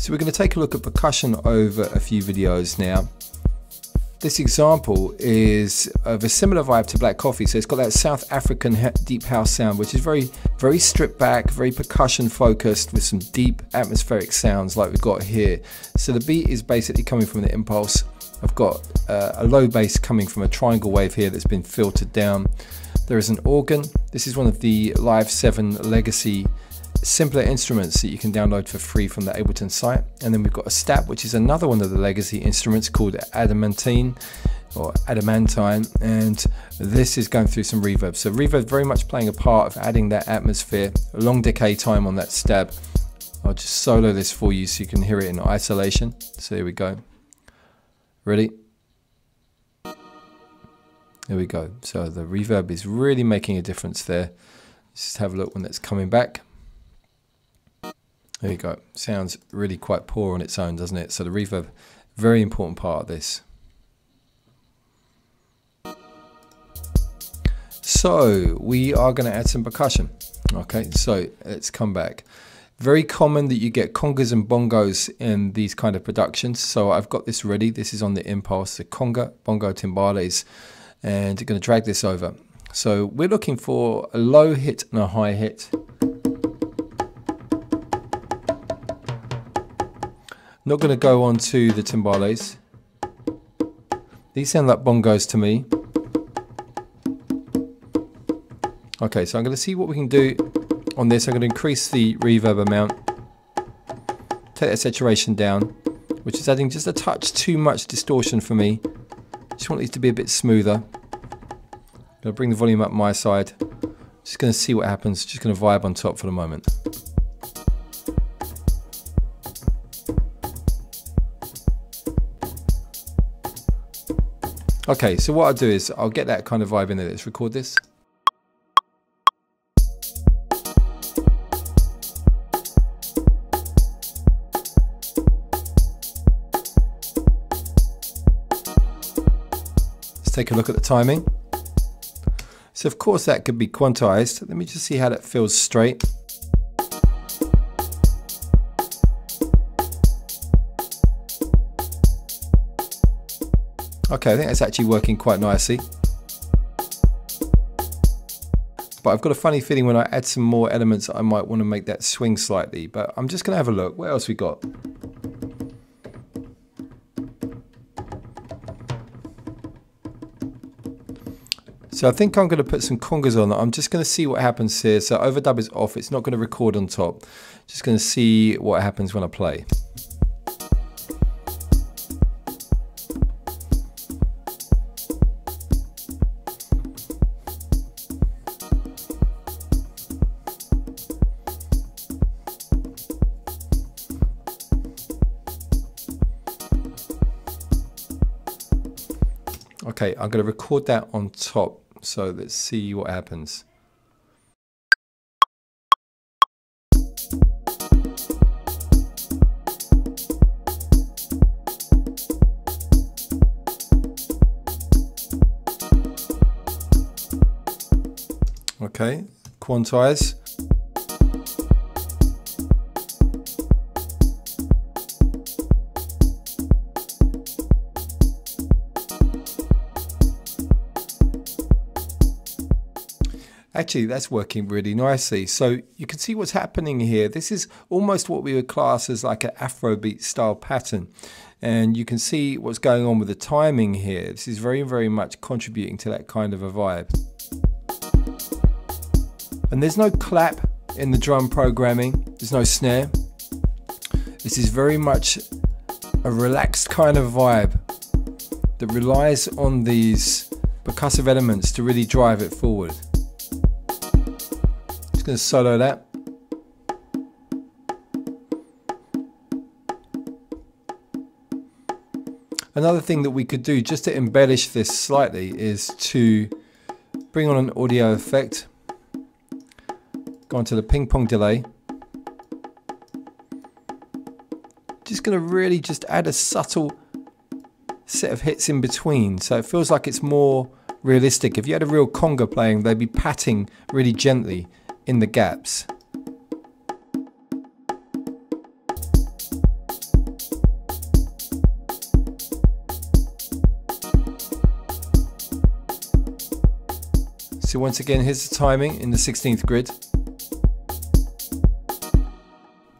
So we're going to take a look at percussion over a few videos now. This example is of a similar vibe to Black Coffee, so it's got that South African deep house sound, which is very stripped back, very percussion focused with some deep atmospheric sounds like we've got here. So the beat is basically coming from the impulse. I've got a low bass coming from a triangle wave here that's been filtered down. There is an organ. This is one of the Live 7 legacy simpler instruments that you can download for free from the Ableton site. And then we've got a stab, which is another one of the legacy instruments called adamantine, and this is going through some reverb. So reverb very much playing a part of adding that atmosphere, a long decay time on that stab. I'll just solo this for you so you can hear it in isolation. So here we go. Ready? There we go. So the reverb is really making a difference there. Just have a look when that's coming back. There you go. Sounds really quite poor on its own, doesn't it? So the reverb, very important part of this. So we are going to add some percussion. Okay, so let's come back. Very common that you get congas and bongos in these kind of productions. So I've got this ready. This is on the impulse, the conga, bongo, timbales, and I'm going to drag this over. So we're looking for a low hit and a high hit. Not going to go on to the timbales. These sound like bongos to me. Okay, so I'm going to see what we can do on this. I'm going to increase the reverb amount. Take that saturation down, which is adding just a touch too much distortion for me. Just want these to be a bit smoother. I'm going to bring the volume up my side. Just going to see what happens. Just going to vibe on top for the moment. Okay, so what I'll do is I'll get that kind of vibe in there. Let's record this. Let's take a look at the timing. So of course that could be quantized. Let me just see how that feels straight. Okay, I think that's actually working quite nicely. But I've got a funny feeling when I add some more elements, I might want to make that swing slightly. But I'm just going to have a look. What else we got? So I think I'm going to put some congas on. I'm just going to see what happens here. So overdub is off. It's not going to record on top. Just going to see what happens when I play. Okay, I'm going to record that on top, so let's see what happens. Okay, quantize. Actually, that's working really nicely. So you can see what's happening here. This is almost what we would class as like an Afrobeat style pattern. And you can see what's going on with the timing here. This is very, very much contributing to that kind of a vibe. And there's no clap in the drum programming. There's no snare. This is very much a relaxed kind of vibe that relies on these percussive elements to really drive it forward. Going to solo that. Another thing that we could do just to embellish this slightly is to bring on an audio effect, go onto the ping pong delay. Just going to really just add a subtle set of hits in between, so it feels like it's more realistic. If you had a real conga playing, they'd be patting really gently in the gaps. So once again, here's the timing in the 16th grid.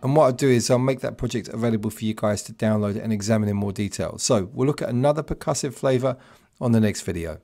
And what I'll do is I'll make that project available for you guys to download and examine in more detail. So we'll look at another percussive flavor on the next video.